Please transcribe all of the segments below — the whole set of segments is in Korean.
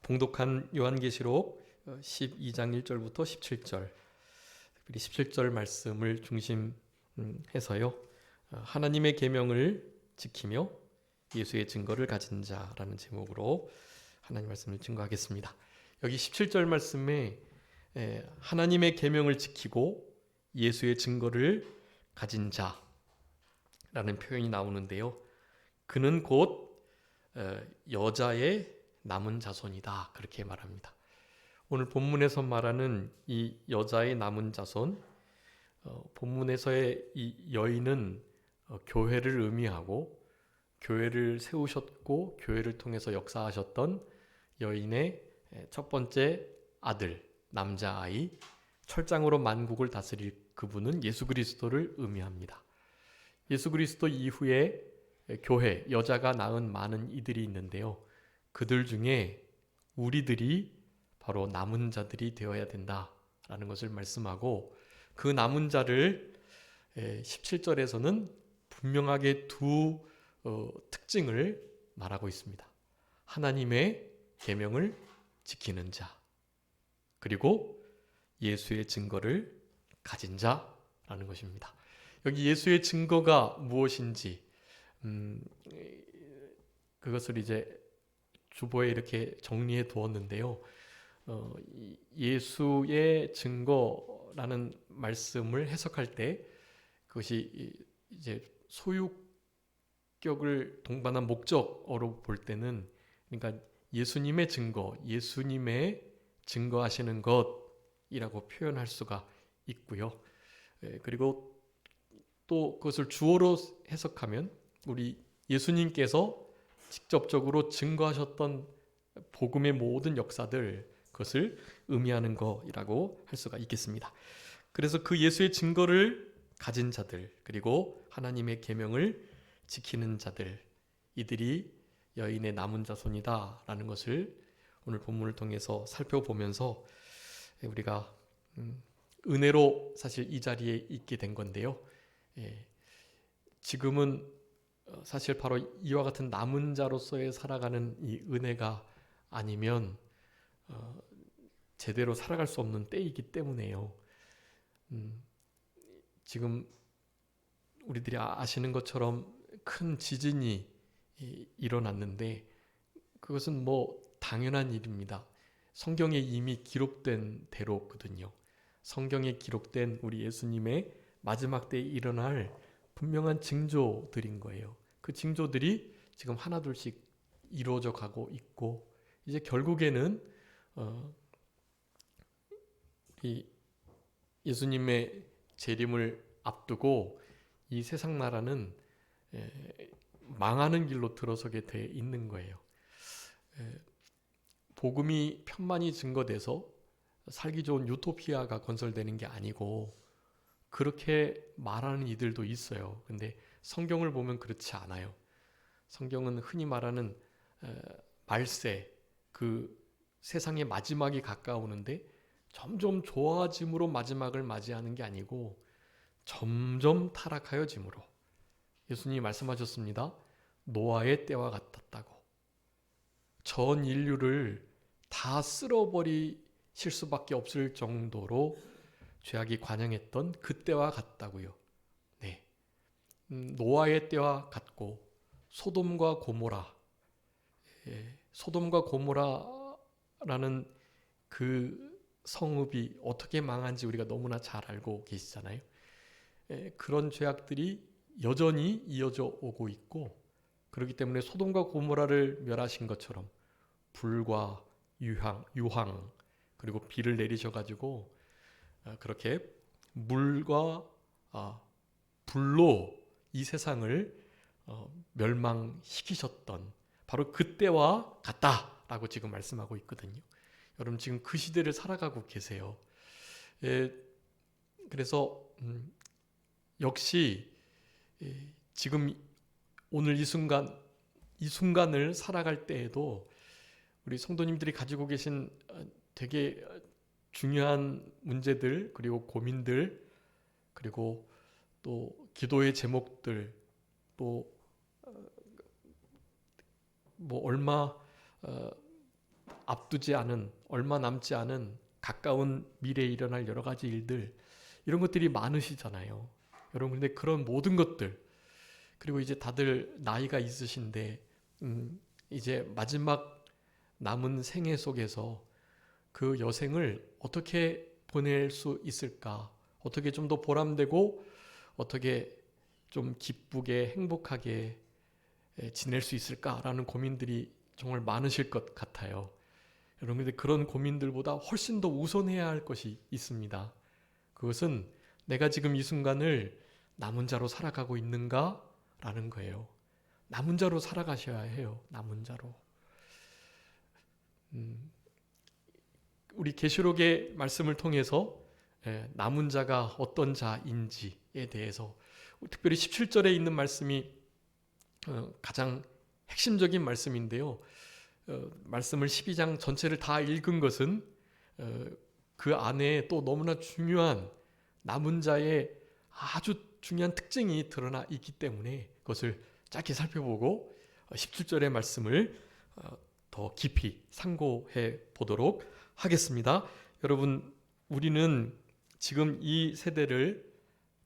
봉독한 요한계시록 12장 1절부터 17절, 특별히 17절 말씀을 중심해서요. 하나님의 계명을 지키며 예수의 증거를 가진 자라는 제목으로 하나님 말씀을 증거하겠습니다. 여기 17절 말씀에 하나님의 계명을 지키고 예수의 증거를 가진 자라는 표현이 나오는데요. 그는 곧 여자의 남은 자손이다, 그렇게 말합니다. 오늘 본문에서 말하는 이 여자의 남은 자손, 본문에서의 이 여인은 교회를 의미하고 교회를 세우셨고 교회를 통해서 역사하셨던 여인의 첫 번째 아들, 남자아이, 철장으로 만국을 다스릴 그분은 예수 그리스도를 의미합니다. 예수 그리스도 이후에 교회, 여자가 낳은 많은 이들이 있는데요. 그들 중에 우리들이 바로 남은 자들이 되어야 된다라는 것을 말씀하고, 그 남은 자를 17절에서는 분명하게 두 특징을 말하고 있습니다. 하나님의 계명을 지키는 자, 그리고 예수의 증거를 가진 자라는 것입니다. 여기 예수의 증거가 무엇인지 그것을 이제 주보에 이렇게 정리해 두었는데요. 예수의 증거라는 말씀을 해석할 때 그것이 이제 소유격을 동반한 목적어로 볼 때는, 그러니까 예수님의 증거, 예수님의 증거하시는 것이라고 표현할 수가 있고요. 그리고 또 그것을 주어로 해석하면 우리 예수님께서 직접적으로 증거하셨던 복음의 모든 역사들, 그것을 의미하는 것이라고 할 수가 있겠습니다. 그래서 그 예수의 증거를 가진 자들, 그리고 하나님의 계명을 지키는 자들, 이들이 여인의 남은 자손이다라는 것을 오늘 본문을 통해서 살펴보면서 우리가 은혜로 사실 이 자리에 있게 된 건데요. 지금은 사실 바로 이와 같은 남은 자로서의 살아가는 이 은혜가 아니면 제대로 살아갈 수 없는 때이기 때문에요. 지금 우리들이 아시는 것처럼 큰 지진이 일어났는데 그것은 뭐 당연한 일입니다. 성경에 이미 기록된 대로거든요. 성경에 기록된 우리 예수님의 마지막 때에 일어날 분명한 징조들인 거예요. 그 징조들이 지금 하나둘씩 이루어져 가고 있고, 이제 결국에는 이 예수님의 재림을 앞두고 이 세상 나라는 망하는 길로 들어서게 돼 있는 거예요. 복음이 편만이 증거돼서 살기 좋은 유토피아가 건설되는 게 아니고, 그렇게 말하는 이들도 있어요. 근데 성경을 보면 그렇지 않아요. 성경은 흔히 말하는 말세, 그 세상의 마지막이 가까우는데 점점 좋아짐으로 마지막을 맞이하는 게 아니고 점점 타락하여짐으로, 예수님이 말씀하셨습니다. 노아의 때와 같았다고. 전 인류를 다 쓸어버리실 수밖에 없을 정도로 죄악이 관영했던 그때와 같다고요. 네, 노아의 때와 같고, 소돔과 고모라, 소돔과 고모라라는 그 성읍이 어떻게 망한지 우리가 너무나 잘 알고 계시잖아요. 그런 죄악들이 여전히 이어져 오고 있고, 그렇기 때문에 소돔과 고모라를 멸하신 것처럼 불과 유황 그리고 비를 내리셔가지고 그렇게 물과 불로 이 세상을 멸망시키셨던 바로 그때와 같다라고 지금 말씀하고 있거든요. 여러분 지금 그 시대를 살아가고 계세요. 그래서 역시 지금 오늘 이 순간을 살아갈 때에도 우리 성도님들이 가지고 계신 되게 중요한 문제들, 그리고 고민들, 그리고 또 기도의 제목들, 또 뭐 얼마 앞두지 않은, 얼마 남지 않은 가까운 미래에 일어날 여러 가지 일들, 이런 것들이 많으시잖아요. 여러분, 근데 그런 모든 것들, 그리고 이제 다들 나이가 있으신데 이제 마지막 남은 생애 속에서 그 여생을 어떻게 보낼 수 있을까, 어떻게 좀 더 보람되고 어떻게 좀 기쁘게 행복하게 지낼 수 있을까라는 고민들이 정말 많으실 것 같아요. 여러분들, 그런 고민들보다 훨씬 더 우선해야 할 것이 있습니다. 그것은 내가 지금 이 순간을 남은 자로 살아가고 있는가 라는 거예요. 남은 자로 살아가셔야 해요. 남은 자로. 우리 계시록의 말씀을 통해서 남은 자가 어떤 자인지에 대해서, 특별히 17절에 있는 말씀이 가장 핵심적인 말씀인데요. 말씀을 12장 전체를 다 읽은 것은 그 안에 또 너무나 중요한 남은 자의 아주 중요한 특징이 드러나 있기 때문에 그것을 짧게 살펴보고 17절의 말씀을 더 깊이 상고해 보도록 하겠습니다. 여러분, 우리는 지금 이 세대를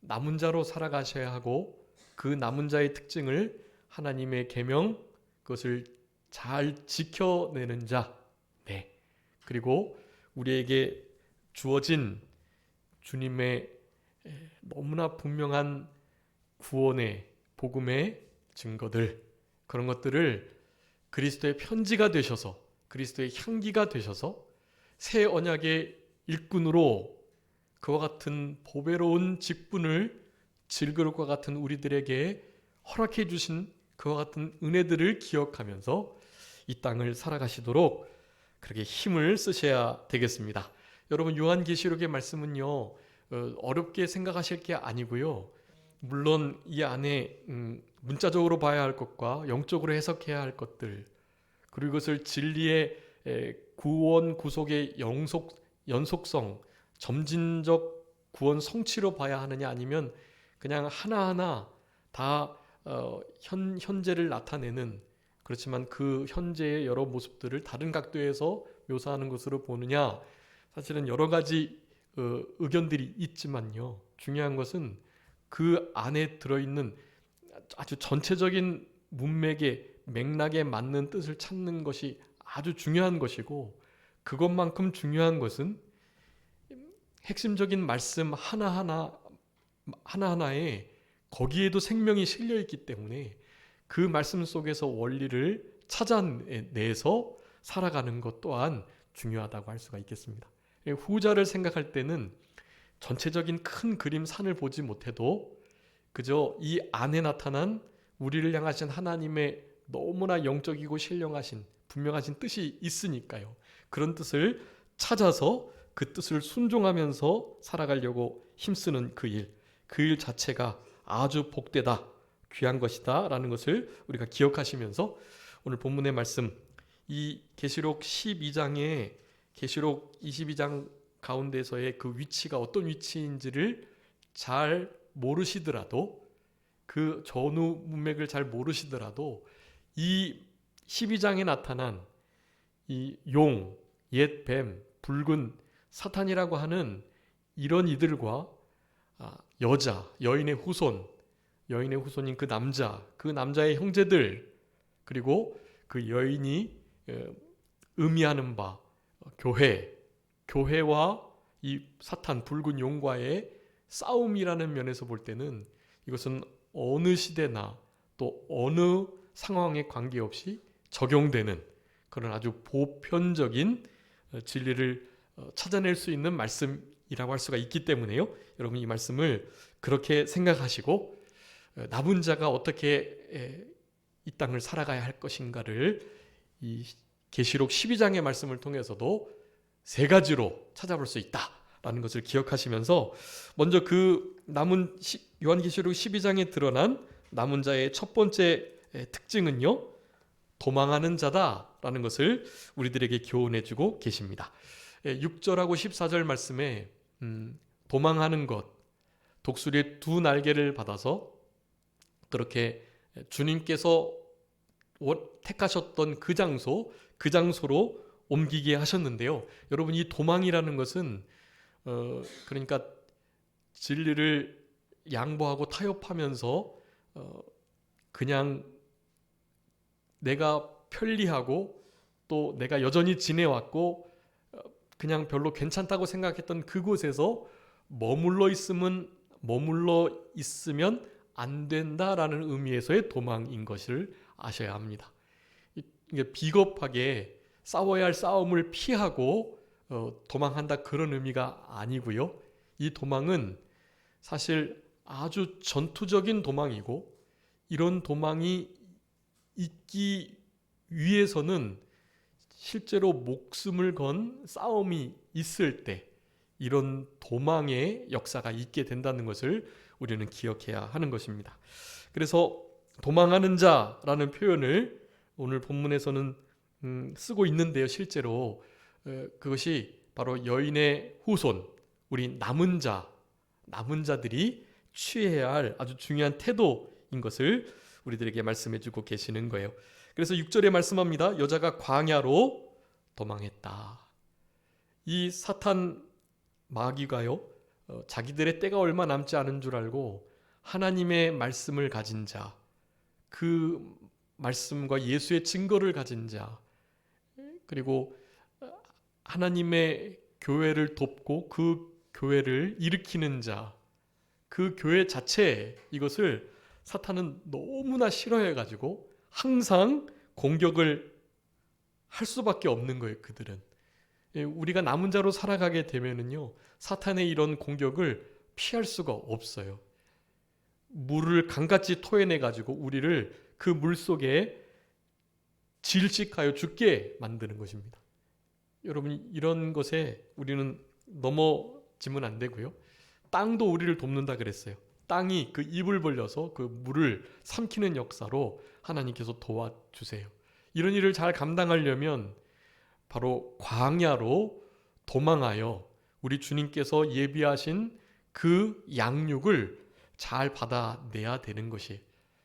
남은 자로 살아가셔야 하고, 그 남은 자의 특징을 하나님의 계명, 그것을 잘 지켜내는 자, 그리고 우리에게 주어진 주님의 너무나 분명한 구원의 복음의 증거들, 그런 것들을 그리스도의 편지가 되셔서, 그리스도의 향기가 되셔서 새 언약의 일꾼으로 그와 같은 보배로운 직분을 질그릇과 같은 우리들에게 허락해 주신 그와 같은 은혜들을 기억하면서 이 땅을 살아가시도록 그렇게 힘을 쓰셔야 되겠습니다. 여러분, 요한계시록의 말씀은요, 어렵게 생각하실 게 아니고요. 물론 이 안에 문자적으로 봐야 할 것과 영적으로 해석해야 할 것들, 그리고 이것을 진리의 구원 구속의 연속성, 점진적 구원 성취로 봐야 하느냐, 아니면 그냥 하나하나 다 현재를 나타내는, 그렇지만 그 현재의 여러 모습들을 다른 각도에서 묘사하는 것으로 보느냐, 사실은 여러 가지 의견들이 있지만요. 중요한 것은 그 안에 들어있는 아주 전체적인 문맥의 맥락에 맞는 뜻을 찾는 것이 아주 중요한 것이고, 그것만큼 중요한 것은 핵심적인 말씀 하나하나에 거기에도 생명이 실려 있기 때문에 그 말씀 속에서 원리를 찾아내서 살아가는 것 또한 중요하다고 할 수가 있겠습니다. 후자를 생각할 때는 전체적인 큰 그림 산을 보지 못해도 그저 이 안에 나타난 우리를 향하신 하나님의 너무나 영적이고 신령하신 분명하신 뜻이 있으니까요. 그런 뜻을 찾아서 그 뜻을 순종하면서 살아가려고 힘쓰는 그 일 자체가 아주 복되다, 귀한 것이다 라는 것을 우리가 기억하시면서 오늘 본문의 말씀, 이 계시록 12장에 계시록 22장 가운데서의 그 위치가 어떤 위치인지를 잘 모르시더라도, 그 전후 문맥을 잘 모르시더라도 이 12장에 나타난 이 용, 옛 뱀, 붉은 사탄이라고 하는 이런 이들과 여자, 여인의 후손인 그 남자의 형제들, 그리고 그 여인이 의미하는 바 교회와 이 사탄, 붉은 용과의 싸움이라는 면에서 볼 때는 이것은 어느 시대나 또 어느 상황에 관계없이 적용되는 그런 아주 보편적인 진리를 찾아낼 수 있는 말씀이라고 할 수가 있기 때문에요. 여러분, 이 말씀을 그렇게 생각하시고 남은 자가 어떻게 이 땅을 살아가야 할 것인가를 이 계시록 12장의 말씀을 통해서도 세 가지로 찾아볼 수 있다라는 것을 기억하시면서, 먼저 그 남은 요한계시록 12장에 드러난 남은 자의 첫 번째 특징은요, 도망하는 자다라는 것을 우리들에게 교훈해주고 계십니다. 6절하고 14절 말씀에 도망하는 것, 독수리의 두 날개를 받아서 그렇게 주님께서 택하셨던 그 장소로 옮기게 하셨는데요. 여러분, 이 도망이라는 것은 그러니까 진리를 양보하고 타협하면서 그냥 내가 편리하고 또 내가 여전히 지내왔고 그냥 별로 괜찮다고 생각했던 그곳에서 머물러 있으면 안 된다라는 의미에서의 도망인 것을 아셔야 합니다. 이게 비겁하게 싸워야 할 싸움을 피하고 도망한다, 그런 의미가 아니고요. 이 도망은 사실 아주 전투적인 도망이고, 이런 도망이 있기 위해서는 실제로 목숨을 건 싸움이 있을 때 이런 도망의 역사가 있게 된다는 것을 우리는 기억해야 하는 것입니다. 그래서 도망하는 자라는 표현을 오늘 본문에서는 쓰고 있는데요. 실제로 그것이 바로 여인의 후손, 우리 남은 자들이 취해야 할 아주 중요한 태도인 것을 우리들에게 말씀해 주고 계시는 거예요. 그래서 6절에 말씀합니다. 여자가 광야로 도망했다. 이 사탄 마귀가요, 자기들의 때가 얼마 남지 않은 줄 알고 하나님의 말씀을 가진 자, 그 말씀과 예수의 증거를 가진 자, 그리고 하나님의 교회를 돕고 그 교회를 일으키는 자, 그 교회 자체, 이것을 사탄은 너무나 싫어해가지고 항상 공격을 할 수밖에 없는 거예요. 그들은 우리가 남은 자로 살아가게 되면은요, 사탄의 이런 공격을 피할 수가 없어요. 물을 강같이 토해내가지고 우리를 그 물 속에 질식하여 죽게 만드는 것입니다. 여러분, 이런 것에 우리는 넘어지면 안 되고요. 땅도 우리를 돕는다 그랬어요. 땅이 그 입을 벌려서 그 물을 삼키는 역사로 하나님께서 도와주세요. 이런 일을 잘 감당하려면 바로 광야로 도망하여 우리 주님께서 예비하신 그 양육을 잘 받아내야 되는 것이,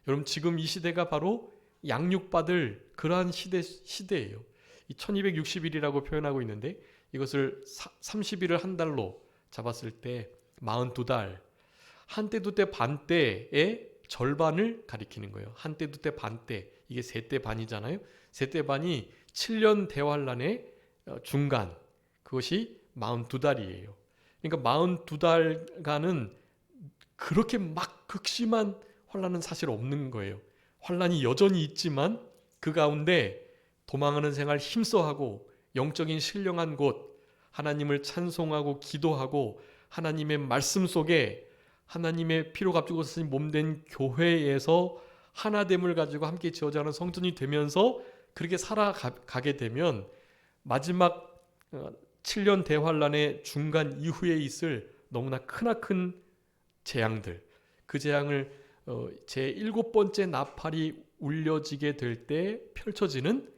여러분, 지금 이 시대가 바로 양육받을 그러한 시대예요. 1260일이라고 표현하고 있는데 이것을 30일을 한 달로 잡았을 때 42달, 한때 두때 반때의 절반을 가리키는 거예요. 한때 두때 반때, 이게 세때 반이잖아요. 세때 반이 7년 대환란의 중간, 그것이 42달이에요. 그러니까 42달간은 그렇게 막 극심한 환란은 사실 없는 거예요. 환란이 여전히 있지만 그 가운데 도망하는 생활 힘써하고 영적인 신령한 곳, 하나님을 찬송하고 기도하고 하나님의 말씀 속에 하나님의 피로 값주고 쓰신 몸된 교회에서 하나됨을 가지고 함께 지어자는 성전이 되면서 그렇게 살아가게 되면 마지막 7년 대환란의 중간 이후에 있을 너무나 크나큰 재앙들, 그 재앙을 제7번째 나팔이 울려지게 될 때 펼쳐지는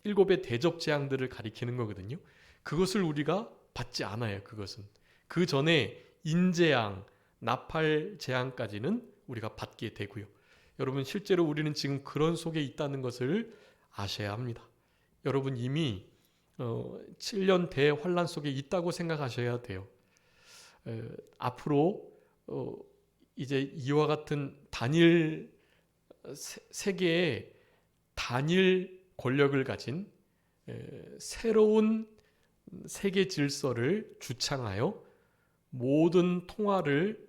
일곱의 대접 재앙들을 가리키는 거거든요. 그것을 우리가 받지 않아요. 그것은 그 전에 인재앙, 나팔 재앙까지는 우리가 받게 되고요. 여러분, 실제로 우리는 지금 그런 속에 있다는 것을 아셔야 합니다. 여러분, 이미 7년 대환란 속에 있다고 생각하셔야 돼요. 앞으로 이제 이와 같은 단일 세계의 단일 권력을 가진 새로운 세계 질서를 주창하여 모든 통화를,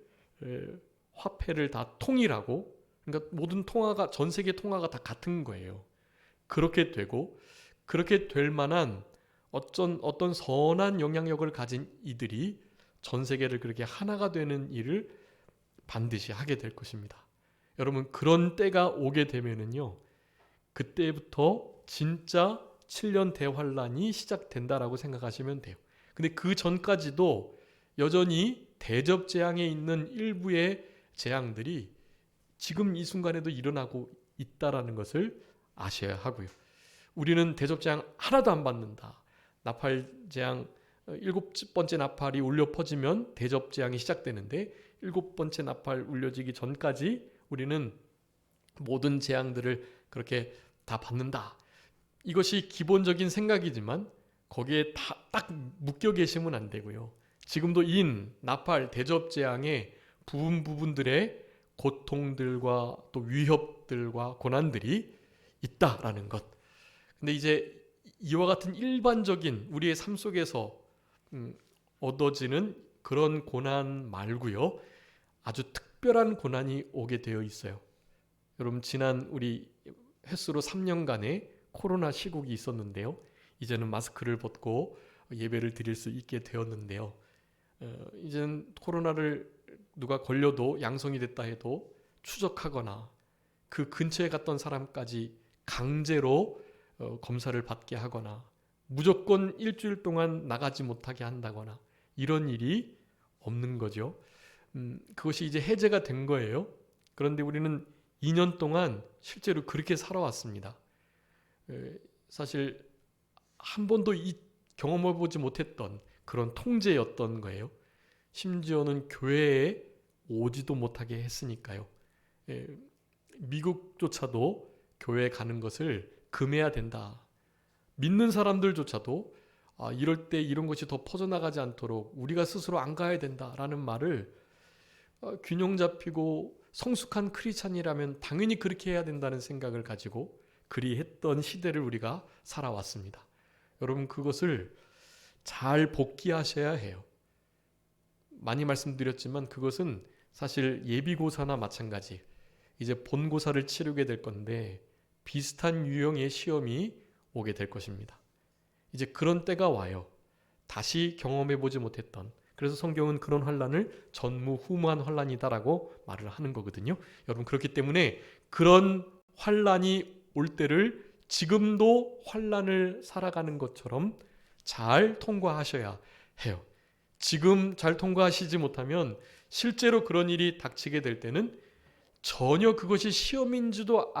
화폐를 다 통일하고, 그러니까 모든 통화가, 전 세계 통화가 다 같은 거예요. 그렇게 되고, 그렇게 될 만한 어떤 선한 영향력을 가진 이들이 전 세계를 그렇게 하나가 되는 일을 반드시 하게 될 것입니다. 여러분, 그런 때가 오게 되면은요, 그때부터 진짜 7년 대환란이 시작된다라고 생각하시면 돼요. 근데 그 전까지도 여전히 대접 재앙에 있는 일부의 재앙들이 지금 이 순간에도 일어나고 있다라는 것을 아셔야 하고요. 우리는 대접 재앙 하나도 안 받는다. 나팔 재앙 7번째 나팔이 울려 퍼지면 대접 재앙이 시작되는데 7번째 나팔 울려지기 전까지 우리는 모든 재앙들을 그렇게 다 받는다. 이것이 기본적인 생각이지만 거기에 딱 묶여 계시면 안 되고요. 지금도 인, 나팔, 대접 재앙의 부분들의 고통들과 또 위협들과 고난들이 있다라는 것. 근데 이제 이와 같은 일반적인 우리의 삶 속에서 얻어지는 그런 고난 말고요. 아주 특별한 고난이 오게 되어 있어요. 여러분 지난 우리 횟수로 3년간의 코로나 시국이 있었는데요. 이제는 마스크를 벗고 예배를 드릴 수 있게 되었는데요. 이제는 코로나를 누가 걸려도 양성이 됐다 해도 추적하거나 그 근처에 갔던 사람까지 강제로 검사를 받게 하거나 무조건 일주일 동안 나가지 못하게 한다거나 이런 일이 없는 거죠. 그것이 이제 해제가 된 거예요. 그런데 우리는 2년 동안 실제로 그렇게 살아왔습니다. 사실 한 번도 경험해 보지 못했던 그런 통제였던 거예요. 심지어는 교회에 오지도 못하게 했으니까요. 미국조차도 교회에 가는 것을 금해야 된다. 믿는 사람들조차도 이럴 때 이런 것이 더 퍼져나가지 않도록 우리가 스스로 안 가야 된다라는 말을 균형 잡히고 성숙한 크리스찬이라면 당연히 그렇게 해야 된다는 생각을 가지고 그리 했던 시대를 우리가 살아왔습니다. 여러분 그것을 잘 복귀하셔야 해요. 많이 말씀드렸지만 그것은 사실 예비고사나 마찬가지. 이제 본고사를 치르게 될 건데 비슷한 유형의 시험이 오게 될 것입니다. 이제 그런 때가 와요. 다시 경험해보지 못했던. 그래서 성경은 그런 환난을 전무후무한 환난이다라고 말을 하는 거거든요. 여러분 그렇기 때문에 그런 환난이 올 때를 지금도 환난을 살아가는 것처럼 잘 통과하셔야 해요. 지금 잘 통과하시지 못하면 실제로 그런 일이 닥치게 될 때는 전혀 그것이 시험인지도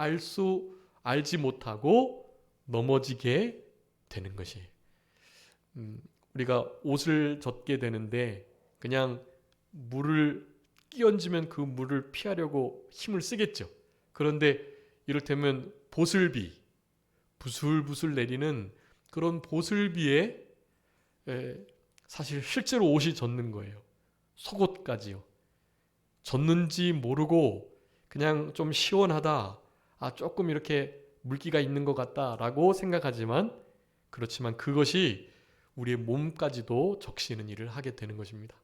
알지 못하고 넘어지게 되는 것이에요. 우리가 옷을 젖게 되는데 그냥 물을 끼얹으면 그 물을 피하려고 힘을 쓰겠죠. 그런데 이를테면 보슬비, 부슬부슬 내리는 그런 보슬비에 사실 실제로 옷이 젖는 거예요. 속옷까지요. 젖는지 모르고 그냥 좀 시원하다, 조금 이렇게 물기가 있는 것 같다라고 생각하지만 그렇지만 그것이 우리의 몸까지도 적시는 일을 하게 되는 것입니다.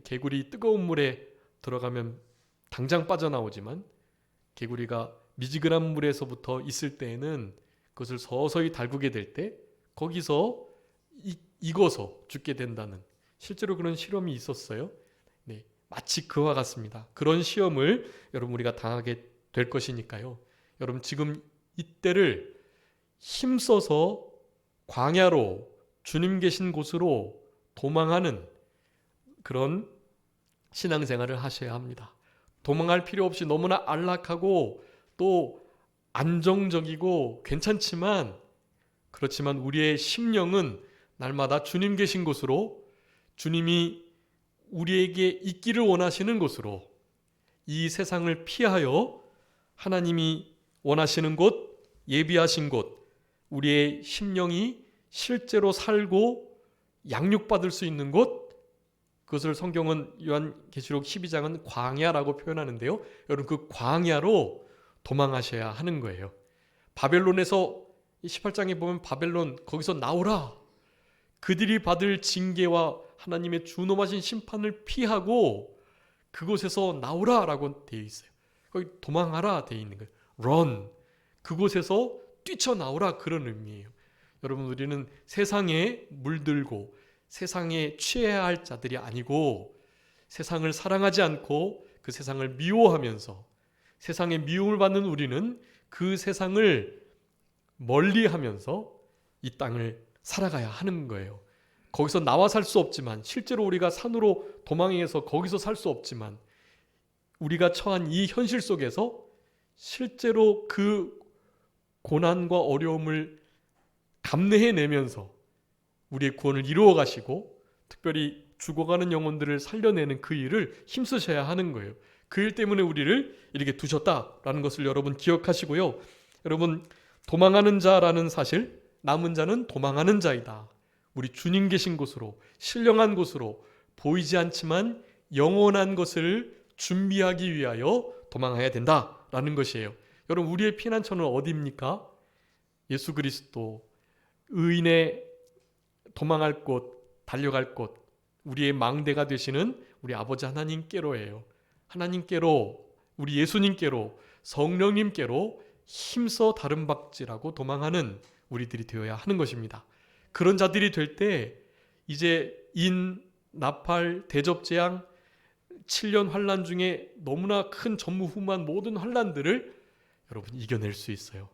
개구리 뜨거운 물에 들어가면 당장 빠져나오지만 개구리가 미지근한 물에서부터 있을 때에는 그것을 서서히 달구게 될 때 거기서 익어서 죽게 된다는 실제로 그런 실험이 있었어요. 네, 마치 그와 같습니다. 그런 시험을 여러분 우리가 당하게 될 것이니까요. 여러분 지금 이때를 힘써서 광야로 주님 계신 곳으로 도망하는 그런 신앙생활을 하셔야 합니다. 도망할 필요 없이 너무나 안락하고 또 안정적이고 괜찮지만 그렇지만 우리의 심령은 날마다 주님 계신 곳으로 주님이 우리에게 있기를 원하시는 곳으로 이 세상을 피하여 하나님이 원하시는 곳, 예비하신 곳, 우리의 심령이 실제로 살고 양육받을 수 있는 곳, 그것을 성경은 요한계시록 12장은 광야라고 표현하는데요. 여러분 그 광야로 도망하셔야 하는 거예요. 바벨론에서 18장에 보면 바벨론 거기서 나오라. 그들이 받을 징계와 하나님의 준엄하신 심판을 피하고 그곳에서 나오라라고 되어 있어요. 거기 도망하라 되어 있는 거예요. run. 그곳에서 뛰쳐나오라 그런 의미예요. 여러분 우리는 세상에 물들고 세상에 취해야 할 자들이 아니고 세상을 사랑하지 않고 그 세상을 미워하면서 세상에 미움을 받는 우리는 그 세상을 멀리하면서 이 땅을 살아가야 하는 거예요. 거기서 나와 살 수 없지만 실제로 우리가 산으로 도망해서 거기서 살 수 없지만 우리가 처한 이 현실 속에서 실제로 그 고난과 어려움을 감내해내면서 우리의 구원을 이루어 가시고 특별히 죽어가는 영혼들을 살려내는 그 일을 힘쓰셔야 하는 거예요. 그 일 때문에 우리를 이렇게 두셨다라는 것을 여러분 기억하시고요. 여러분 도망하는 자라는 사실, 남은 자는 도망하는 자이다. 우리 주님 계신 곳으로, 신령한 곳으로, 보이지 않지만 영원한 것을 준비하기 위하여 도망해야 된다라는 것이에요. 여러분, 우리의 피난처는 어디입니까? 예수 그리스도, 의인의 도망할 곳, 달려갈 곳, 우리의 망대가 되시는 우리 아버지 하나님께로예요. 하나님께로, 우리 예수님께로, 성령님께로 힘써 다름박질하고 도망하는 우리들이 되어야 하는 것입니다. 그런 자들이 될 때 이제 인, 나팔, 대접재앙, 7년 환란 중에 너무나 큰 전무후무한 모든 환란들을 여러분 이겨낼 수 있어요.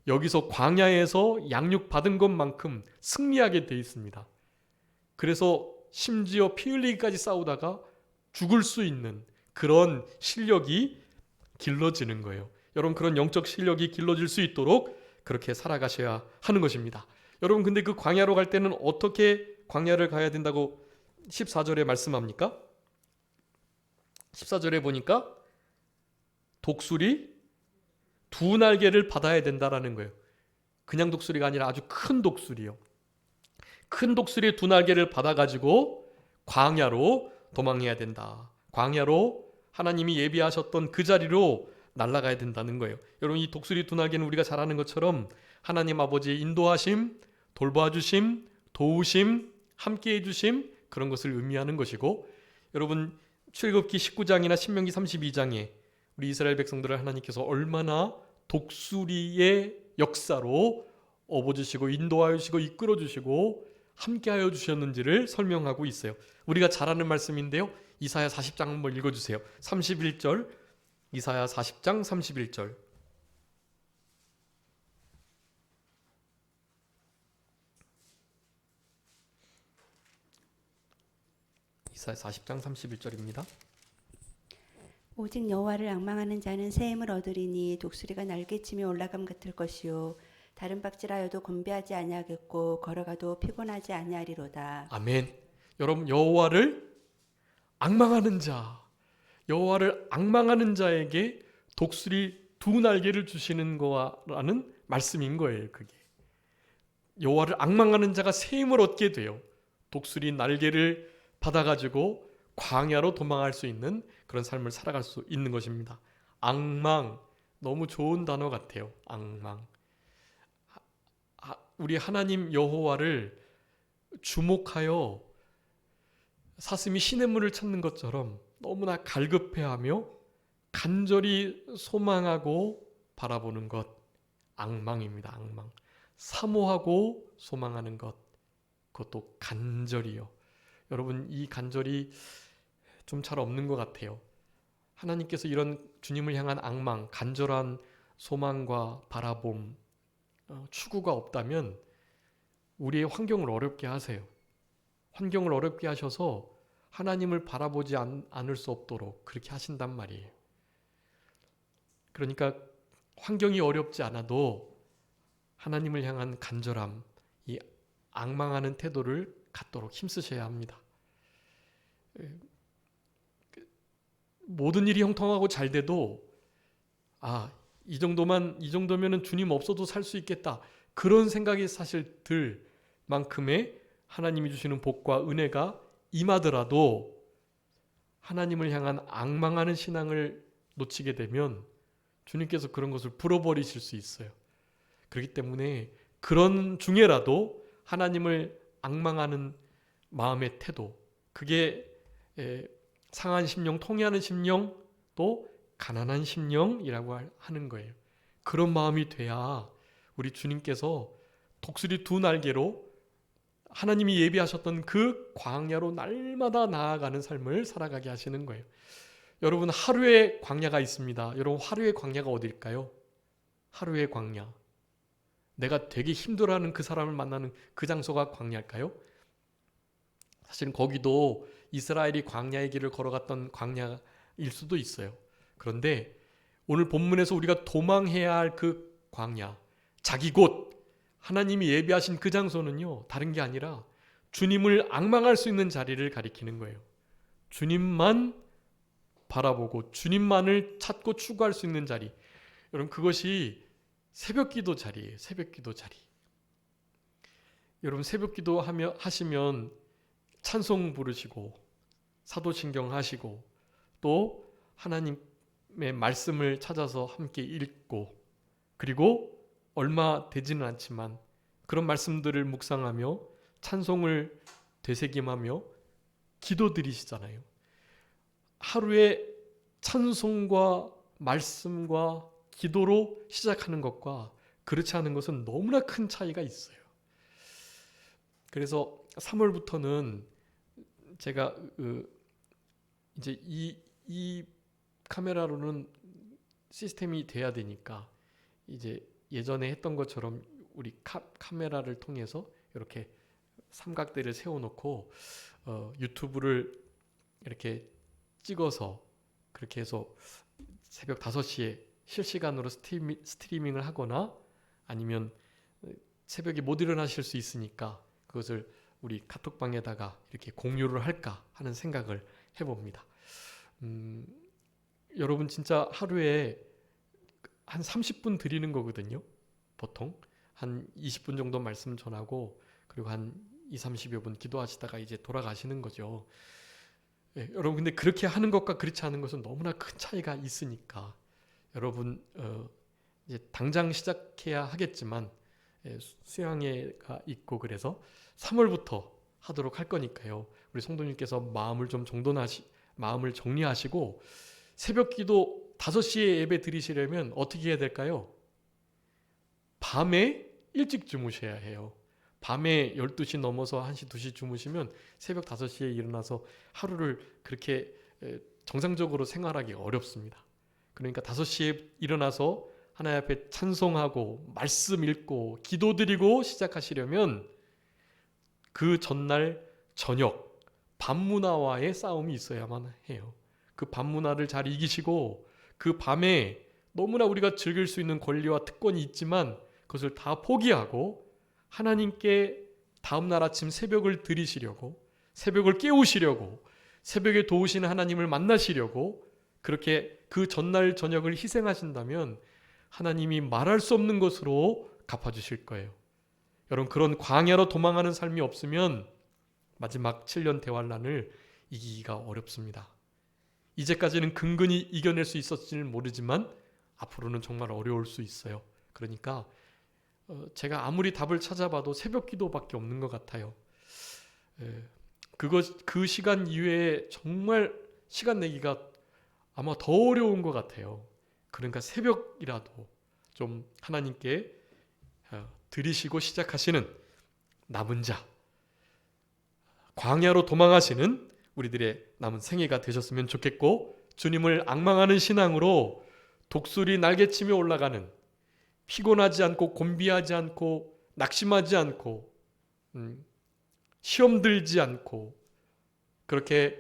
여기서 광야에서 양육받은 것만큼 승리하게 돼 있습니다. 그래서 심지어 피 흘리기까지 싸우다가 죽을 수 있는 그런 실력이 길러지는 거예요. 여러분, 그런 영적 실력이 길러질 수 있도록 그렇게 살아가셔야 하는 것입니다. 여러분, 근데 그 광야로 갈 때는 어떻게 광야를 가야 된다고 14절에 말씀합니까? 14절에 보니까 독수리 두 날개를 받아야 된다라는 거예요. 그냥 독수리가 아니라 아주 큰 독수리요. 큰 독수리의 두 날개를 받아가지고 광야로 도망해야 된다. 광야로 하나님이 예비하셨던 그 자리로 날아가야 된다는 거예요. 여러분, 이 독수리 두 날개는 우리가 잘 아는 것처럼 하나님 아버지의 인도하심, 돌봐주심, 도우심, 함께해 주심, 그런 것을 의미하는 것이고, 여러분 출애굽기 19장이나 신명기 32장에 우리 이스라엘 백성들을 하나님께서 얼마나 독수리의 역사로 업어주시고 인도하여 주시고 이끌어 주시고 함께하여 주셨는지를 설명하고 있어요. 우리가 잘 아는 말씀인데요, 이사야 40장 한번 읽어주세요. 31절, 이사야 40장 31절. 이사야 40장 31절입니다. 오직 여호와를 앙망하는 자는 새 힘을 얻으리니 독수리가 날개치며 올라감 같을 것이요 다른 박질하여도 곤배하지 아니하겠고 걸어가도 피곤하지 아니하리로다. 아멘. 여러분, 여호와를 앙망하는 자, 여호와를 앙망하는 자에게 독수리 두 날개를 주시는 거라는 말씀인 거예요. 그게 여호와를 앙망하는 자가 새 힘을 얻게 돼요. 독수리 날개를 받아가지고 광야로 도망할 수 있는 그런 삶을 살아갈 수 있는 것입니다. 앙망, 너무 좋은 단어 같아요. 앙망. 우리 하나님 여호와를 주목하여 사슴이 시냇물을 찾는 것처럼 너무나 갈급해하며 간절히 소망하고 바라보는 것, 앙망입니다. 앙망. 사모하고 소망하는 것, 그것도 간절히요. 여러분, 이 간절이 좀 잘 없는 것 같아요. 하나님께서 이런 주님을 향한 앙망, 간절한 소망과 바라봄, 추구가 없다면 우리의 환경을 어렵게 하세요. 환경을 어렵게 하셔서 하나님을 바라보지 않을 수 없도록 그렇게 하신단 말이에요. 그러니까 환경이 어렵지 않아도 하나님을 향한 간절함, 이 앙망하는 태도를 갖도록 힘쓰셔야 합니다. 모든 일이 형통하고 잘 돼도 이 정도면은 주님 없어도 살 수 있겠다, 그런 생각이 사실 들 만큼의 하나님이 주시는 복과 은혜가 임하더라도 하나님을 향한 앙망하는 신앙을 놓치게 되면 주님께서 그런 것을 불어버리실 수 있어요. 그렇기 때문에 그런 중에라도 하나님을 앙망하는 마음의 태도, 그게 상한 심령, 통회하는 심령, 또 가난한 심령이라고 하는 거예요. 그런 마음이 돼야 우리 주님께서 독수리 두 날개로 하나님이 예비하셨던 그 광야로 날마다 나아가는 삶을 살아가게 하시는 거예요. 여러분, 하루의 광야가 있습니다. 여러분, 하루의 광야가 어딜까요? 하루의 광야. 내가 되게 힘들어하는 그 사람을 만나는 그 장소가 광야일까요? 사실은 거기도 이스라엘이 광야의 길을 걸어갔던 광야일 수도 있어요. 그런데 오늘 본문에서 우리가 도망해야 할 그 광야, 자기 곳, 하나님이 예비하신 그 장소는요, 다른 게 아니라 주님을 앙망할 수 있는 자리를 가리키는 거예요. 주님만 바라보고 주님만을 찾고 추구할 수 있는 자리. 여러분, 그것이 새벽기도 자리예요. 새벽기도 자리. 여러분 새벽기도 하시면 찬송 부르시고 사도신경 하시고 또 하나님의 말씀을 찾아서 함께 읽고 그리고 얼마 되지는 않지만 그런 말씀들을 묵상하며 찬송을 되새김하며 기도드리시잖아요. 하루에 찬송과 말씀과 기도로 시작하는 것과 그렇지 않은 것은 너무나 큰 차이가 있어요. 그래서 3월부터는 제가 이제 이 카메라로는 시스템이 돼야 되니까 이제 예전에 했던 것처럼 우리 카메라를 통해서 이렇게 삼각대를 세워놓고 유튜브를 이렇게 찍어서 그렇게 해서 새벽 5시에 실시간으로 스트리밍을 하거나 아니면 새벽에 못 일어나실 수 있으니까 그것을 우리 카톡방에다가 이렇게 공유를 할까 하는 생각을 해봅니다. 여러분 진짜 하루에 한 30분 드리는 거거든요. 보통 한 20분 정도 말씀 전하고 그리고 한 20-30여 분 기도하시다가 이제 돌아가시는 거죠. 예, 여러분 근데 그렇게 하는 것과 그렇지 않은 것은 너무나 큰 차이가 있으니까 여러분 이제 당장 시작해야 하겠지만 수양회가 있고 그래서 3월부터 하도록 할 거니까요. 우리 성도님께서 마음을 정리하시고 새벽기도 5시에 예배 드리시려면 어떻게 해야 될까요? 밤에 일찍 주무셔야 해요. 밤에 12시 넘어서 1시, 2시 주무시면 새벽 5시에 일어나서 하루를 그렇게 정상적으로 생활하기 어렵습니다. 그러니까 5시에 일어나서 하나님 앞에 찬송하고 말씀 읽고 기도드리고 시작하시려면 그 전날 저녁 밤문화와의 싸움이 있어야만 해요. 그 밤문화를 잘 이기시고 그 밤에 너무나 우리가 즐길 수 있는 권리와 특권이 있지만 그것을 다 포기하고 하나님께 다음날 아침 새벽을 드리시려고 새벽을 깨우시려고 새벽에 도우시는 하나님을 만나시려고 그렇게 그 전날 저녁을 희생하신다면 하나님이 말할 수 없는 것으로 갚아주실 거예요. 여러분 그런 광야로 도망하는 삶이 없으면 마지막 7년 대환란을 이기기가 어렵습니다. 이제까지는 근근히 이겨낼 수 있었지는 모르지만 앞으로는 정말 어려울 수 있어요. 그러니까 제가 아무리 답을 찾아봐도 새벽 기도밖에 없는 것 같아요. 그 시간 이외에 정말 시간 내기가 아마 더 어려운 것 같아요. 그러니까 새벽이라도 좀 하나님께 드리시고 시작하시는 남은 자, 광야로 도망하시는 우리들의 남은 생애가 되셨으면 좋겠고 주님을 앙망하는 신앙으로 독수리 날개치며 올라가는 피곤하지 않고 곤비하지 않고 낙심하지 않고 시험 들지 않고 그렇게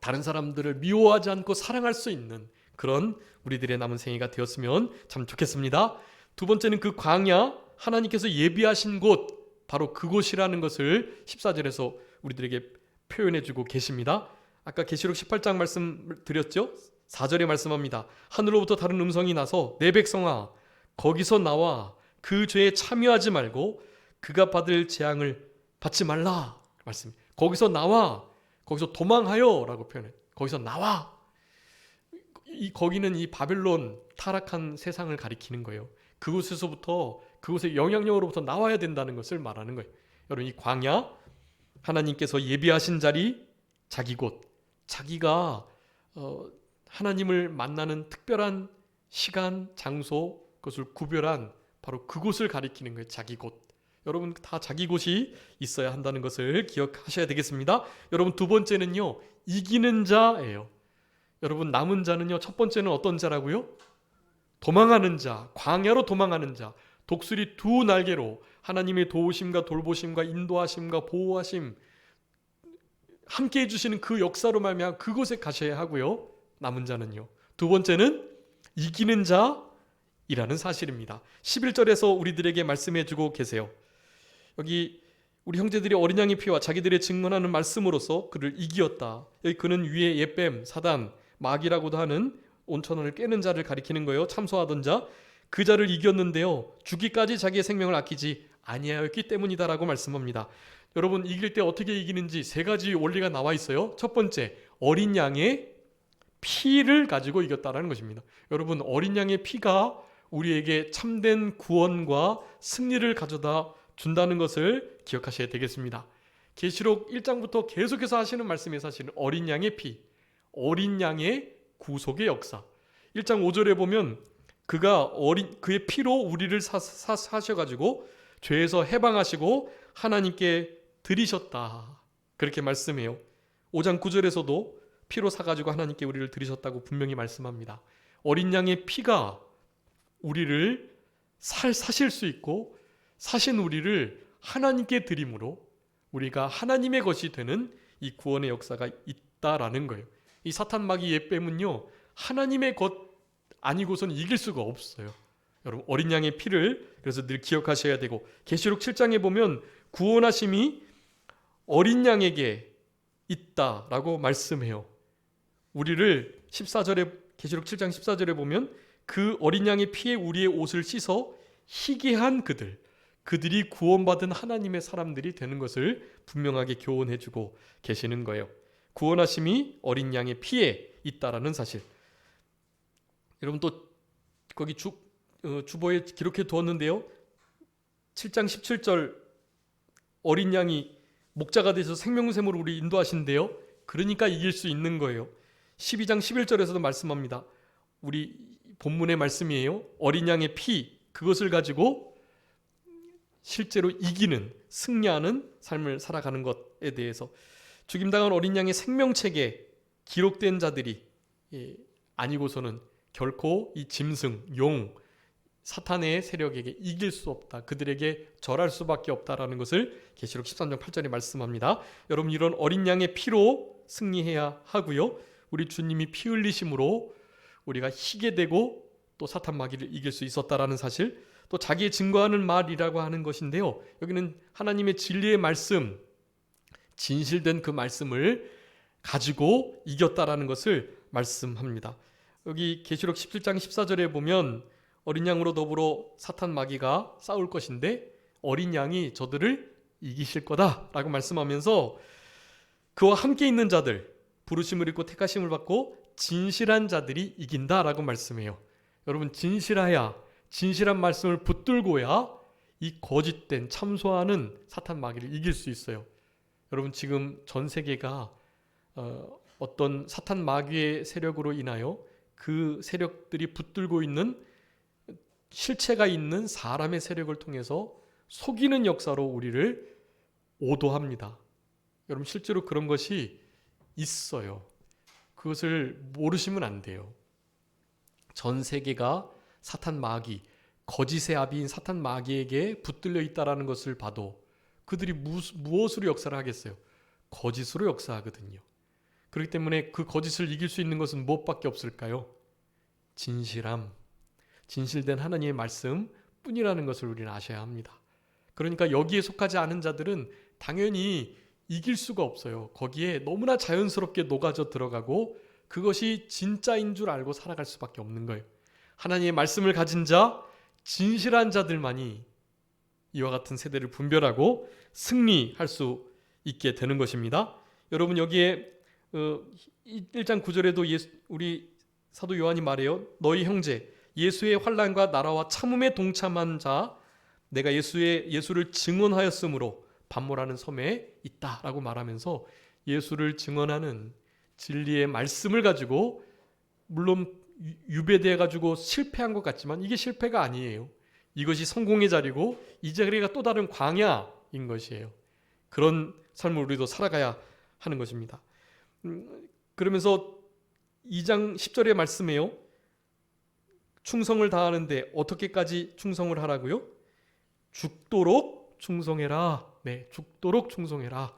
다른 사람들을 미워하지 않고 사랑할 수 있는 그런 우리들의 남은 생애가 되었으면 참 좋겠습니다. 두 번째는 그 광야 하나님께서 예비하신 곳 바로 그곳이라는 것을 14절에서 우리들에게 표현해 주고 계십니다. 아까 계시록 18장 말씀 드렸죠? 4절에 말씀합니다. 하늘로부터 다른 음성이 나서 내 백성아 거기서 나와 그 죄에 참여하지 말고 그가 받을 재앙을 받지 말라. 말씀. 거기서 나와. 거기서 도망하여 라고 표현해. 거기서 나와. 거기는 이 바벨론 타락한 세상을 가리키는 거예요. 그곳에서부터 그곳의 영향력으로부터 나와야 된다는 것을 말하는 거예요. 여러분 이 광야 하나님께서 예비하신 자리 자기 곳 자기가 하나님을 만나는 특별한 시간 장소 그것을 구별한 바로 그곳을 가리키는 거예요. 자기 곳. 여러분 다 자기 곳이 있어야 한다는 것을 기억하셔야 되겠습니다. 여러분 두 번째는요. 이기는 자예요. 여러분 남은 자는요. 첫 번째는 어떤 자라고요? 도망하는 자, 광야로 도망하는 자, 독수리 두 날개로 하나님의 도우심과 돌보심과 인도하심과 보호하심 함께 해주시는 그 역사로 말미암아 그곳에 가셔야 하고요. 남은 자는요. 두 번째는 이기는 자이라는 사실입니다. 11절에서 우리들에게 말씀해주고 계세요. 여기 우리 형제들이 어린 양의 피와 자기들의 증언하는 말씀으로써 그를 이기었다. 여기 그는 위에 옛뱀, 사단, 마귀라고도 하는 온천원을 깨는 자를 가리키는 거예요. 참소하던 자. 그 자를 이겼는데요. 죽기까지 자기의 생명을 아끼지 아니하였기 때문이다라고 말씀합니다. 여러분, 이길 때 어떻게 이기는지 세 가지 원리가 나와 있어요. 첫 번째, 어린 양의 피를 가지고 이겼다라는 것입니다. 여러분, 어린 양의 피가 우리에게 참된 구원과 승리를 가져다 준다는 것을 기억하셔야 되겠습니다. 계시록 1장부터 계속해서 하시는 말씀이 사실은 어린 양의 피, 어린 양의 구속의 역사. 1장 5절에 보면 그의 피로 우리를 사셔가지고 죄에서 해방하시고 하나님께 드리셨다. 그렇게 말씀해요. 5장 9절에서도 피로 사가지고 하나님께 우리를 드리셨다고 분명히 말씀합니다. 어린 양의 피가 우리를 사실 수 있고 사신 우리를 하나님께 드림으로 우리가 하나님의 것이 되는 이 구원의 역사가 있다라는 거예요. 이 사탄 마귀 옛뱀은요, 하나님의 것 아니고선 이길 수가 없어요. 여러분, 어린 양의 피를 그래서 늘 기억하셔야 되고, 계시록 7장에 보면 구원하심이 어린 양에게 있다라고 말씀해요. 우리를 14절에, 계시록 7장 14절에 보면 그 어린 양의 피에 우리의 옷을 씻어 희게 한 그들이 구원받은 하나님의 사람들이 되는 것을 분명하게 교훈해주고 계시는 거예요. 구원하심이 어린 양의 피에 있다라는 사실. 여러분, 또 거기 주보에 기록해 두었는데요. 7장 17절, 어린 양이 목자가 되셔서 생명샘으로 우리 인도하신대요. 그러니까 이길 수 있는 거예요. 12장 11절에서도 말씀합니다. 우리 본문의 말씀이에요. 어린 양의 피, 그것을 가지고 실제로 이기는, 승리하는 삶을 살아가는 것에 대해서, 죽임당한 어린 양의 생명책에 기록된 자들이 아니고서는 결코 이 짐승, 용, 사탄의 세력에게 이길 수 없다. 그들에게 절할 수밖에 없다라는 것을 계시록 13장 8절에 말씀합니다. 여러분, 이런 어린 양의 피로 승리해야 하고요. 우리 주님이 피 흘리심으로 우리가 희게 되고 또 사탄 마귀를 이길 수 있었다라는 사실, 또 자기의 증거하는 말이라고 하는 것인데요. 여기는 하나님의 진리의 말씀, 진실된 그 말씀을 가지고 이겼다라는 것을 말씀합니다. 여기 계시록 17장 14절에 보면 어린 양으로 더불어 사탄 마귀가 싸울 것인데 어린 양이 저들을 이기실 거다라고 말씀하면서 그와 함께 있는 자들, 부르심을 입고 택하심을 받고 진실한 자들이 이긴다라고 말씀해요. 여러분, 진실한 말씀을 붙들고야 이 거짓된 참소하는 사탄 마귀를 이길 수 있어요. 여러분, 지금 전 세계가 어떤 사탄 마귀의 세력으로 인하여 그 세력들이 붙들고 있는 실체가 있는 사람의 세력을 통해서 속이는 역사로 우리를 오도합니다. 여러분, 실제로 그런 것이 있어요. 그것을 모르시면 안 돼요. 전 세계가 사탄 마귀, 거짓의 아비인 사탄 마귀에게 붙들려 있다라는 것을 봐도 그들이 무엇으로 역사를 하겠어요? 거짓으로 역사하거든요. 그렇기 때문에 그 거짓을 이길 수 있는 것은 무엇밖에 없을까요? 진실함, 진실된 하나님의 말씀 뿐이라는 것을 우리는 아셔야 합니다. 그러니까 여기에 속하지 않은 자들은 당연히 이길 수가 없어요. 거기에 너무나 자연스럽게 녹아져 들어가고 그것이 진짜인 줄 알고 살아갈 수밖에 없는 거예요. 하나님의 말씀을 가진 자, 진실한 자들만이 이와 같은 세대를 분별하고 승리할 수 있게 되는 것입니다. 여러분, 여기에 1장 9절에도 우리 사도 요한이 말해요. 너희 형제 예수의 환난과 나라와 참음에 동참한 자, 내가 예수를 증언하였으므로 반모라는 섬에 있다라고 말하면서 예수를 증언하는 진리의 말씀을 가지고, 물론 유배되어 가지고 실패한 것 같지만 이게 실패가 아니에요. 이것이 성공의 자리고 이 자리가 또 다른 광야인 것이에요. 그런 삶을 우리도 살아가야 하는 것입니다. 그러면서 2장 10절의 말씀에요. 충성을 다하는데 어떻게까지 충성을 하라고요? 죽도록 충성해라. 네, 죽도록 충성해라.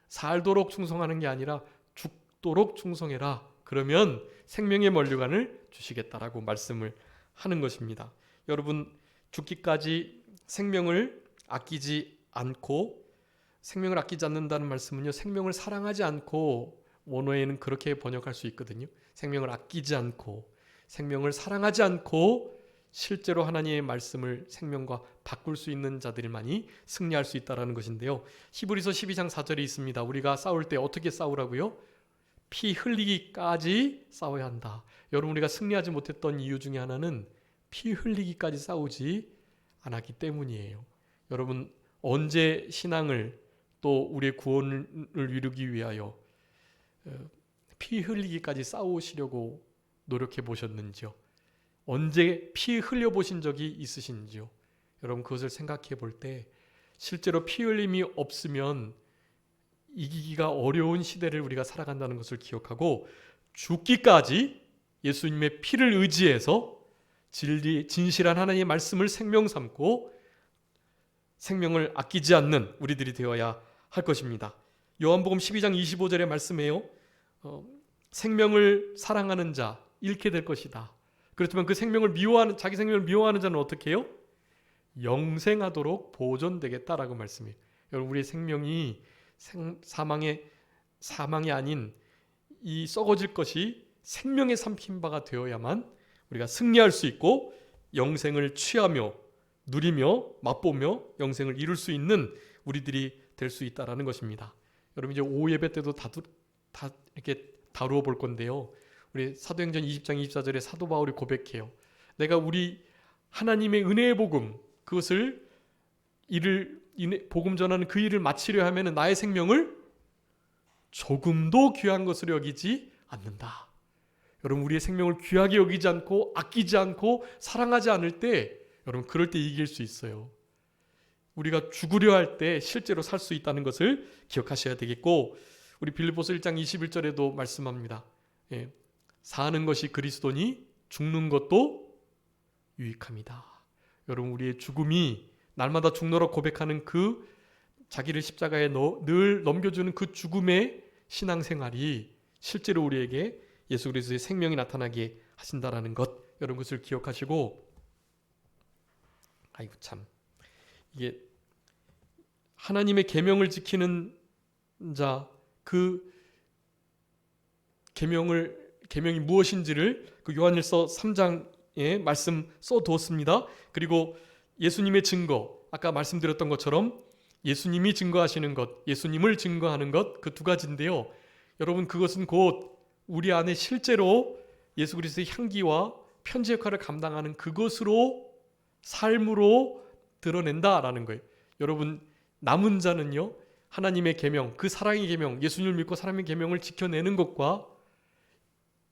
살도록 충성하는 게 아니라 죽도록 충성해라. 그러면 생명의 면류관을 주시겠다라고 말씀을 하는 것입니다. 여러분, 죽기까지 생명을 아끼지 않고, 생명을 아끼지 않는다는 말씀은요, 생명을 사랑하지 않고, 원어에는 그렇게 번역할 수 있거든요. 생명을 아끼지 않고, 생명을 사랑하지 않고 실제로 하나님의 말씀을 생명과 바꿀 수 있는 자들만이 승리할 수 있다는 것인데요. 히브리서 12장 4절에 있습니다. 우리가 싸울 때 어떻게 싸우라고요? 피 흘리기까지 싸워야 한다. 여러분, 우리가 승리하지 못했던 이유 중에 하나는 피 흘리기까지 싸우지 않았기 때문이에요. 여러분, 언제 신앙을 또 우리의 구원을 이루기 위하여 피 흘리기까지 싸우시려고 노력해 보셨는지요? 언제 피 흘려 보신 적이 있으신지요? 여러분, 그것을 생각해 볼 때 실제로 피 흘림이 없으면 이기기가 어려운 시대를 우리가 살아간다는 것을 기억하고, 죽기까지 예수님의 피를 의지해서 진실한 하나님의 말씀을 생명 삼고 생명을 아끼지 않는 우리들이 되어야 할 것입니다. 요한복음 12장 25절의 말씀에요. 생명을 사랑하는 자 잃게 될 것이다. 그렇지만 그 자기 생명을 미워하는 자는 어떻게 해요? 영생하도록 보존되겠다라고 말씀해요. 여러분, 우리의 생명이 사망이 아닌 이 썩어질 것이 생명의 삼킨 바가 되어야만 우리가 승리할 수 있고 영생을 취하며 누리며 맛보며 영생을 이룰 수 있는 우리들이 될 수 있다라는 것입니다. 여러분, 이제 오후 예배 때도 다 이렇게 다루어 볼 건데요. 우리 사도행전 20장 24절에 사도 바울이 고백해요. 내가 우리 하나님의 은혜의 복음, 그것을 복음 전하는 그 일을 마치려 하면 나의 생명을 조금도 귀한 것으로 여기지 않는다. 여러분, 우리의 생명을 귀하게 여기지 않고 아끼지 않고 사랑하지 않을 때, 여러분, 그럴 때 이길 수 있어요. 우리가 죽으려 할 때 실제로 살 수 있다는 것을 기억하셔야 되겠고, 우리 빌립보서 1장 21절에도 말씀합니다. 사는 것이 그리스도니 죽는 것도 유익합니다. 여러분, 우리의 죽음이 날마다 죽노라 고백하는 그 자기를 십자가에 늘 넘겨주는 그 죽음의 신앙생활이 실제로 우리에게 예수 그리스도의 생명이 나타나게 하신다라는 것, 여러분, 그것을 기억하시고, 아이고 참, 이게 하나님의 계명을 지키는 자, 그 계명이 무엇인지를 그 요한일서 3장에 말씀 써두었습니다. 그리고 예수님의 증거, 아까 말씀드렸던 것처럼 예수님이 증거하시는 것, 예수님을 증거하는 것, 그 두 가지인데요. 여러분, 그것은 곧 우리 안에 실제로 예수 그리스도의 향기와 편지 역할을 감당하는 그것으로 삶으로 드러낸다라는 거예요. 여러분, 남은 자는요, 하나님의 계명, 그 사랑의 계명, 예수님을 믿고 사람의 계명을 지켜내는 것과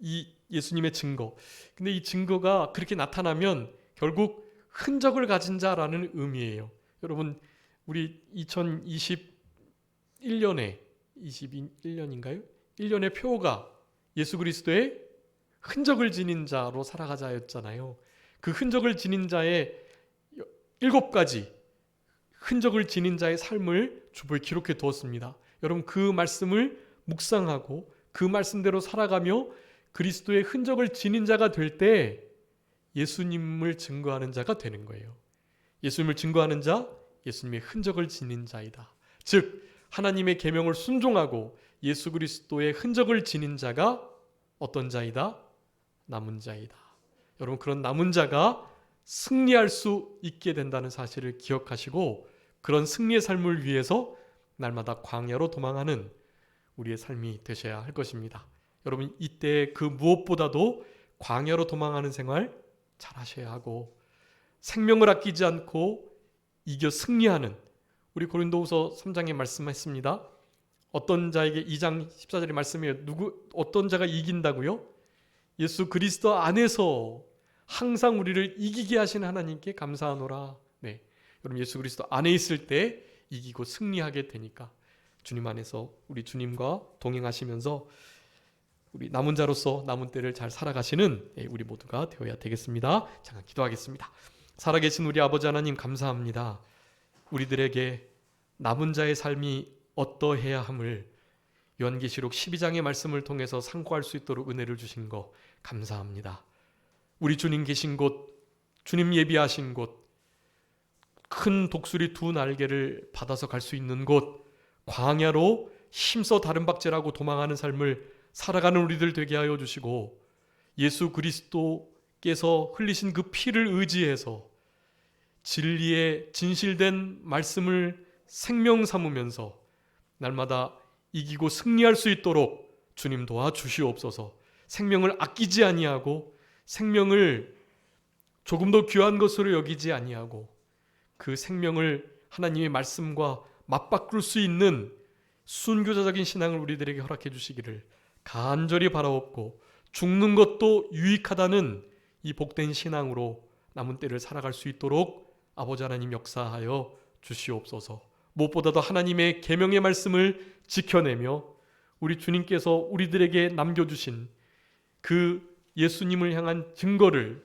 이 예수님의 증거, 근데 이 증거가 그렇게 나타나면 결국 흔적을 가진 자라는 의미예요. 여러분, 우리 2021년에 21년인가요? 1년의 표가 예수 그리스도의 흔적을 지닌 자로 살아가자였잖아요. 그 흔적을 지닌 자의 7가지 흔적을 지닌 자의 삶을 주보에 기록해 두었습니다. 여러분, 그 말씀을 묵상하고 그 말씀대로 살아가며 그리스도의 흔적을 지닌 자가 될 때 예수님을 증거하는 자가 되는 거예요. 예수님을 증거하는 자, 예수님의 흔적을 지닌 자이다. 즉, 하나님의 계명을 순종하고 예수 그리스도의 흔적을 지닌 자가 어떤 자이다? 남은 자이다. 여러분, 그런 남은 자가 승리할 수 있게 된다는 사실을 기억하시고, 그런 승리의 삶을 위해서 날마다 광야로 도망하는 우리의 삶이 되셔야 할 것입니다. 여러분, 이때 그 무엇보다도 광야로 도망하는 생활 잘 하셔야 하고, 생명을 아끼지 않고 이겨 승리하는, 우리 고린도후서 3장에 말씀했습니다. 어떤 자에게 2장 14절에 말씀해요. 어떤 자가 이긴다고요? 예수 그리스도 안에서 항상 우리를 이기게 하신 하나님께 감사하노라. 네, 여러분, 예수 그리스도 안에 있을 때 이기고 승리하게 되니까 주님 안에서 우리 주님과 동행하시면서 우리 남은 자로서 남은 때를 잘 살아가시는 우리 모두가 되어야 되겠습니다. 잠깐 기도하겠습니다. 살아계신 우리 아버지 하나님, 감사합니다. 우리들에게 남은 자의 삶이 어떠해야 함을 요한계시록 12장의 말씀을 통해서 상고할 수 있도록 은혜를 주신 거 감사합니다. 우리 주님 계신 곳, 주님 예비하신 곳, 큰 독수리 2날개를 받아서 갈 수 있는 곳, 광야로 힘써 다른 박제라고 도망하는 삶을 살아가는 우리들 되게 하여 주시고, 예수 그리스도 주님께서 흘리신 그 피를 의지해서 진리의 진실된 말씀을 생명 삼으면서 날마다 이기고 승리할 수 있도록 주님 도와주시옵소서. 생명을 아끼지 아니하고 생명을 조금 더 귀한 것으로 여기지 아니하고 그 생명을 하나님의 말씀과 맞바꿀 수 있는 순교자적인 신앙을 우리들에게 허락해 주시기를 간절히 바라옵고, 죽는 것도 유익하다는 이 복된 신앙으로 남은 때를 살아갈 수 있도록 아버지 하나님 역사하여 주시옵소서. 무엇보다도 하나님의 계명의 말씀을 지켜내며 우리 주님께서 우리들에게 남겨주신 그 예수님을 향한 증거를,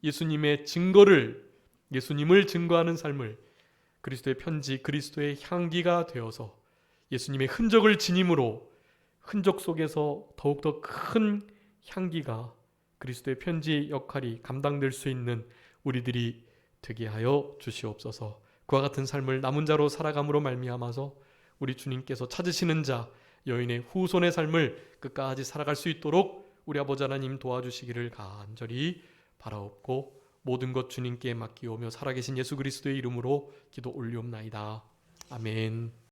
예수님의 증거를, 예수님을 증거하는 삶을 그리스도의 편지, 그리스도의 향기가 되어서 예수님의 흔적을 지님으로 흔적 속에서 더욱더 큰 향기가 그리스도의 편지의 역할이 감당될 수 있는 우리들이 되게 하여 주시옵소서. 그와 같은 삶을 남은 자로 살아감으로 말미암아서 우리 주님께서 찾으시는 자, 여인의 후손의 삶을 끝까지 살아갈 수 있도록 우리 아버지 하나님 도와주시기를 간절히 바라옵고, 모든 것 주님께 맡기오며 살아계신 예수 그리스도의 이름으로 기도 올리옵나이다. 아멘.